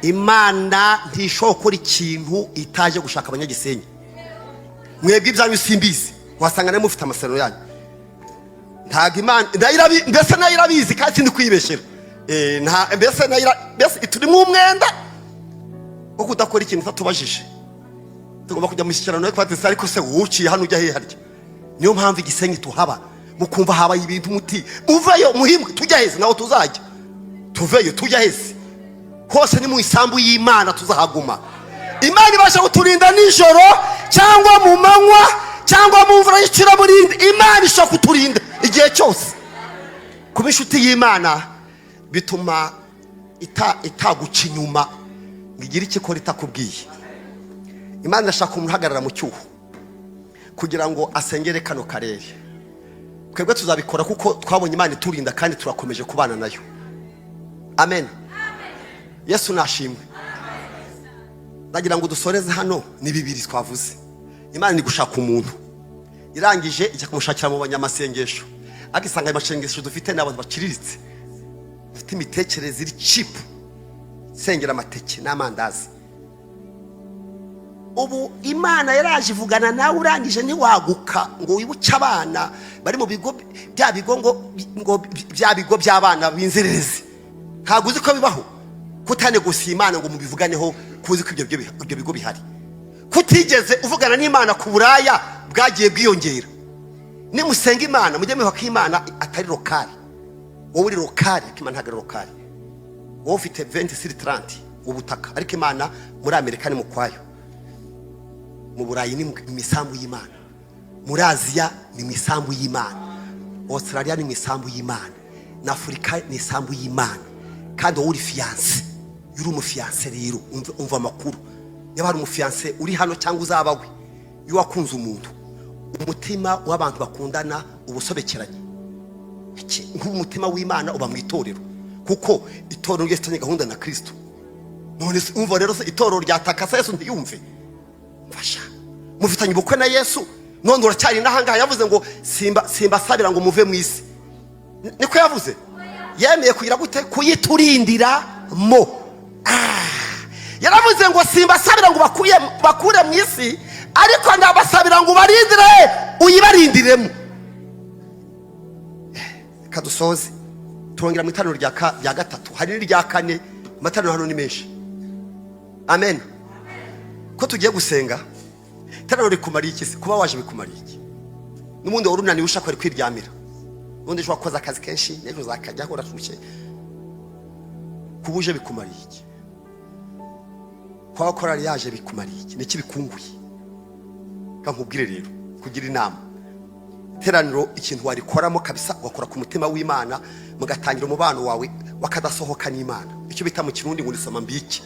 Imana ntishokora ikintu itaje gushaka abanyagisenyi. Mwebwe ibyanyu simbizi, wasanga ne mufite amasezerano yanyu. Ntago Imana mbese nayo irabizi kandi sindi kwibeshera. Mbese turi mu mwenda wo kudakora ikintu tatubajije. Tugomba kujya mu kishyirano ariko batse ariko se wuciye hano ujya he harya. Niyo mpamvu igisenyi tuhaba mukumva habaye ibintu muti uveyo muhimwe tujya heze naho tuzajya. Tuveyo tujya heze hose ni mu isambu y'Imana tuzahaguma. Imana ibasha kuturinda nijoro cyangwa mu manywa cyangwa mu mvura y'icura burindi. Imana ishaka kuturinda igihe cyose. Kuba inshuti y'Imana bituma itaguca inyuma ngigira iki kora itakubwiye. Imana ishaka umuhagarara mu cyuho kugira ngo asengere kano karere. Twebwe tuzabikora kuko twabonye Imana iturinda kandi turakomeje kubana nayo. Amen. Yesu nashimwe. Ndagira ngo dusoreze hano ni bibiri twavuze. Imana ni gushaka umuntu, irangije ijya kumushakira mu banyamasengesho, agisanga amasengesho dufite n'abantu baciriritse, dufite imitekerereze iri cheap, sengera amateke n'amandazi. Ubu Imana yaraje ivugana nawe, urangije ntiwaguka ngo wibuke abana bari mu bigo bya bigo ngo bya bigo by'abana b'inzererezi. Ntabwo uzi ko bibaho kutane gusa Imana ngo mubivuganeho, kuzi ko ibyo bigo bihari. Kutigeze uvugana n'Imana ku buraya bwagiye bwiyongera. Nimusenga Imana mujye mwibuka ko Imana atari lokali. Wowe uri lokali, Imana ntabwo ari lokali. Wowe ufite 20-30 ubutaka, ariko Imana muri Amerika ni mukwayo. Mu Burayi ni imisambu y'Imana, muri Aziya ni imisambu y'Imana, Australia ni imisambu y'Imana, na Afrika ni imisambu y'Imana. Kandi wowe uri fiancé, uri umufiancé rero umva amakuru. Niba hari umufiancé uri hano cyangwa uzabawe, iyo wakunze umuntu, umutima w'abantu bakundana ubusobekeranye. Nk'umutima w'Imana uba mu itorero, kuko itorero ryese gahunda na Kristo. None umva rero itorero ryatakasa Yesu ntiyumve. Mfasha mufitanye ubukwe na Yesu, none uracyari nahanga. Yavuze ngo simba sabira ngo muve mu isi. Niko yavuze. Yemeye kugira gute? Kuyiturindira mo. Yaravuze ngo simba sabira ngo bakure mu isi, ariko ndabasabira ngo barindire uyibarindiremo. Kadusoze turongera mu itanuro rya gatatu, hari n'irya kane. Amatanuro hano ni menshi. Amen. Ko tugiye gusenga, itanuro rikumariye iki se? Kuba waje bikumariye iki? N'ubundi urunaniwe ushaka kwari kwiryamira, ubundi ushaka koza akazi kenshi n'ejo zakajya hora shushye. Kubuje bikumariye iki? kwa korali yaje bikumariye iki niki bikunguye. Kankubwire rero kugira inama iteraniro ikintu warikoramo kabisa wakora ku mutima w'Imana mugatangira umubano wawe wakadasohoka n'Imana. Icyo bita mu kirundi ngo nisoma mbiki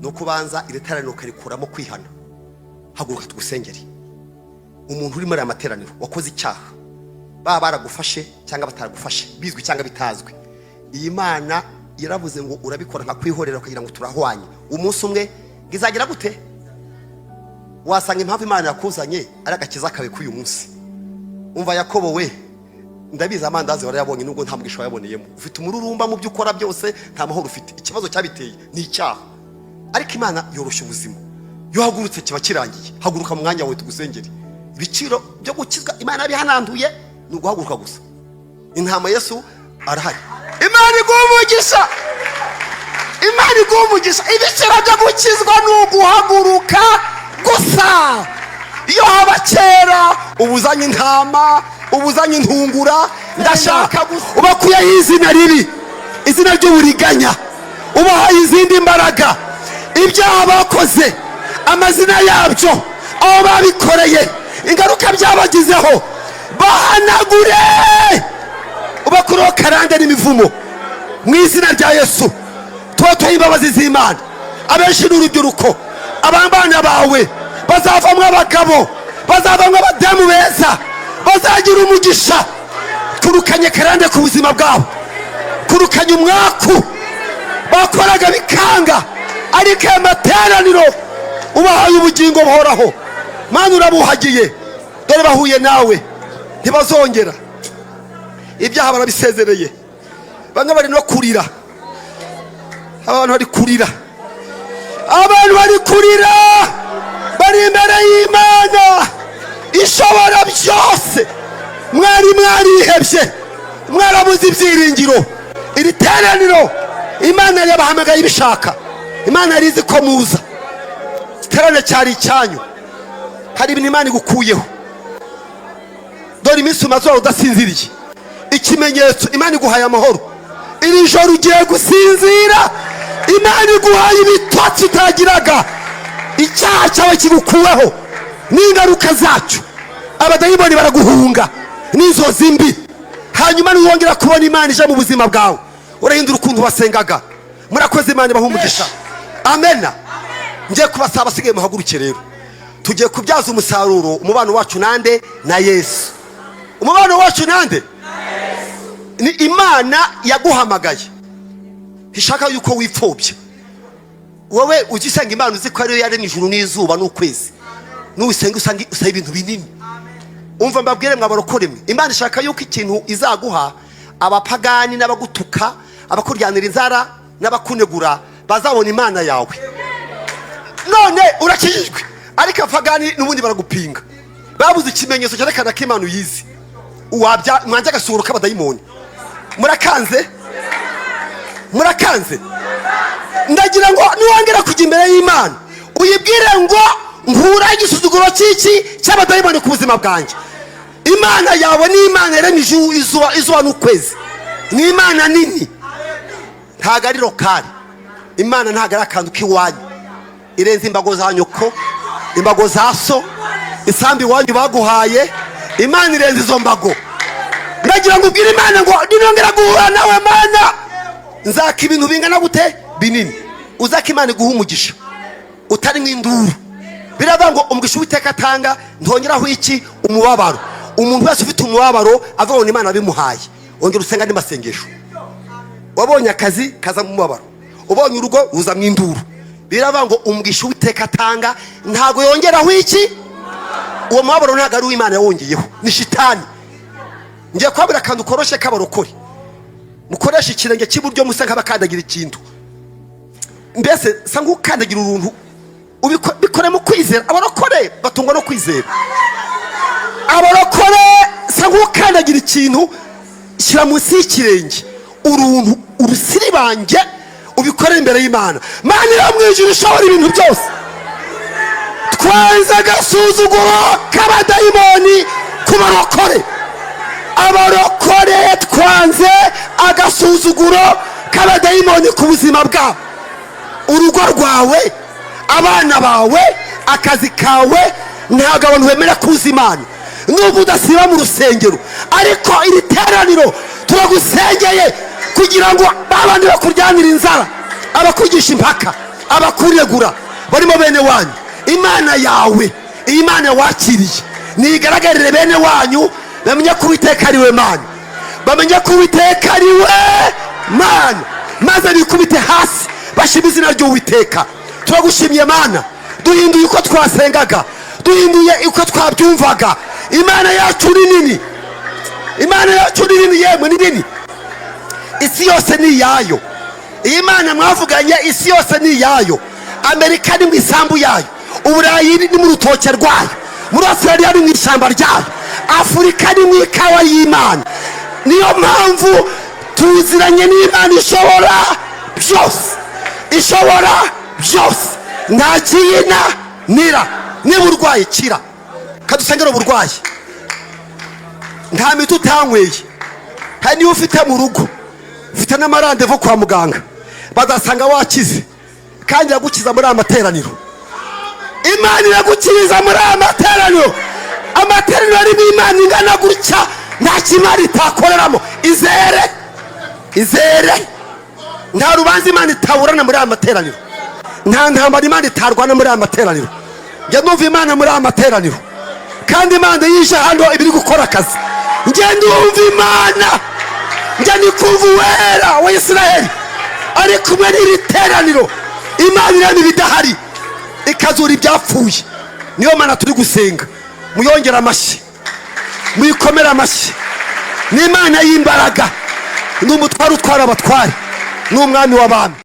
no kubanza ire teraniro karikuramo kwihana. Haguruka tugusengere. Umuntu uri muri amateraniro wakoze icyaha baba baragufashe cyangwa bataragufashe bizwi cyangwa bitazwi, iyi Mana yaravuze ngo urabikora nka kwihorera kugira ngo turahwanye. Umunsi umwe gizagira gute wasanga impamvu Imana yakuzanye ari agakiza kawe k'uyu munsi. Umva Yakobo we, ndabizi amandazi warayabonye nubwo nta mugisha wayaboneyemo. Ufite umururumba mu byo ukora byose nta mahoro ufite. Ikibazo cyabiteye ni icyaha, ariko Imana yoroshya ubuzima. Yo hagurutse kiba kirangiye. Haguruka mu mwanya wawe tugusengere. Ibiciro byo gukizwa Imana yabihananduye ni uguhaguruka gusa. Intama Yesu arahari. Imana igumugisha, Imana igumugisha. Ibiciro byo gukizwa ni uguhaguruka gusa. Iyo haba kera ubuzanye intama, ubuzanye intungura, ndashaka gusa ubakuyeho izina ribi, izina ry'uburiganya, ubahaye izindi mbaraga. Ibyaha bakoze amazina yabyo aho babikoreye ingaruka byabagizeho bahanagure, ubakureho karande n'imivumo mu izina rya Yesu. Tuba imbabazi z'Imana. Abenshi n'urubyiruko abambana bawe bazavamwe abagabo, bazavamwe abadamu beza, bazagira umugisha. Kurukanye karande ku buzima bwabo, kurukanye umwaku bakoraga bikanga, ariko amateraniro ubahaye ubugingo buhoraho. Mana urabuhagiye, dore bahuye nawe ntibazongera. Ibyaha barabisezereye. Bamwe bari no kurira, abantu bari kurira, abantu bari kurira bari imbere y'Imana ishobora byose. Mwari mwarihebye, mwarabuze ibyiringiro. Iri teraniro Imana yabahamagaye ibishaka. Imana yarizi ko muza. Terane cyari icyanyu. Hari ibintu Imana igukuyeho. Dore iminsi umaze udasinziriye. Ikimenyetso Imana iguhaye amahoro. Iri joro ugiye gusinzira, Imana iguhaye ibitotsi utagiraga. Icyaha cyawe kigukuweho n'ingaruka zacyo. Abadayimoni baraguhunga n'inzozi mbi. Hanyuma niwongera kubona Imana ije mu buzima bwawe, urahindura ukuntu wasengaga. Murakoze, Imana ibahe umugisha. Amena. Ngiye kubasaba basigaye muhaguruke rero. Tugiye kubyaza umusaruro umubano wacu nande na Yesu. Umubano wacu nande na Yesu. Ni Imana yaguhamagaye. Ishaka yuko wipfobya. Wowe ugisenga Imana uzi ko ariyo yaremye ijuru n'izuba n'ukwezi. Nusenga usanga ibintu binini. Umva mbabwire mwabarokore mwe, Imana ishaka yuko ikintu izaguha abapagani n'abagutuka, abakuryanira inzara n'abakunegura bazabona Imana yawe. None urakijijwe, ariko apagani n'ubundi baragupinga. Babuze ikimenyetso cyerekana ko Imana uyizi. Uwabya mwanje agasuro k'abadayimoni. Murakanze? Murakanze? Ndagira ngo niwongera kujya imbere y'Imana uyibwire ngo nkura igisuzuguro cy'iki cy'abadayimoni ku buzima bwanjye. Imana yawe ni Imana yaremye ijuru izuba n'ukwezi. Ni Imana nini, ntago ari lokali. Imana ntago ari akantu k'iwanyu. Irenze imbago za nyoko, imbago za so, isambi wanyu baguhaye. Imana irenze izo mbago. Ndagira ngo ubwire Imana ngo ninongera guhura nawe Mana nzaka ibintu bingana gute binini. Uzaka Imana iguha umugisha utari nk'induru. Biravuga ngo umugisha Uwiteka atanga ntongeraho iki umubabaro. Umuntu wese ufite umubabaro avabona Imana bimuhaye. Ongera usenga n'amasengesho. Wabonye akazi kaza mu mubabaro, ubonye urugo uza mu induru. Biravuga ngo umugisha Uwiteka atanga ntago yongeraho iki. Uwo mubabaro ntago ari Imana yawongeyeho, ni shitani. Ngiye kwabira kandi ukoroshe kabarokore. Mukoresha ikirenge cy'iburyo musa nk'abakandagira ikintu. Mbese sanga ukandagira uruntu ubikore mu kwizera. Abarokore batungwa no kwizera. Abarokore sanga ukandagira ikintu shyira munsi y'ikirenge uruntu urusiribanje ubikore imbere y'Imana. Mana ira mu ijuru ishobora ibintu byose. Twanze agasuzuguro k'abadayimoni ku barokore. Abarokore twanze agasuzuguro k'abadayimoni ku buzima bwabo. Urugo rwawe abana bawe, akazi kawe. Ntabwo abantu bemera kuza Imana nubwo udasiba mu rusengero, ariko iri teraniro turagusengeye kugira ngo babandi bakuryanira inzara, abakugisha impaka, abakuregura barimo bene wanyu. Imana yawe, iyi Mana wakiriye, nigaragarire bene wanyu, bamenye ko Uwiteka ari we Mana, bamenye ko Uwiteka ari we Mana, maze bikubite hasi bashima izina ry'Uwiteka. Turagushimye Mana, duhinduye uko twasengaga, duhinduye uko twabyumvaga. Imana yacu ni nini, Imana yacu ni nini, yemwe ni nini. Isi yose ni iyayo. Iyi Mana mwavuganye, isi yose ni iyayo. Amerika ni mu isambu yayo, Uburayi ni mu rutoke rwayo, muri Australia ni mu ishyamba ryayo, Afurika ni mu ikawa y'Imana. Niyo mpamvu tuziranye n'Imana ishobora byose, ishobora byose, nta kiyinanira. Niba urwaye kira, kadusengera uburwayi. Nta miti utanyweye, hari niba ufite mu rugo, ufite n'amarandevu kwa muganga, badasanga wakize, kandi iragukiza muri amateraniro. Imana iragukiriza muri amateraniro. Amateraniro arimo Imana ingana gutya, nta kimana itakoreramo. Izere, izere, nta rubanza Imana itaburana muri amateraniro, nta ntambara Imana itarwana muri amateraniro. Njye numva Imana muri amateraniro, kandi Imana yije hano ibiri gukora akazi. Njye ndumva Imana, njye ndikumva Uwera wa Isiraheli ari kumwe n'iri teraniro. Imana irema ibidahari, ikazura ibyapfuye. Niyo Mana turi gusenga. Muyongera amashyi, muyikomera amashyi. Ni Imana y'imbaraga, ni umutware utwara abatware, ni umwami w'abami.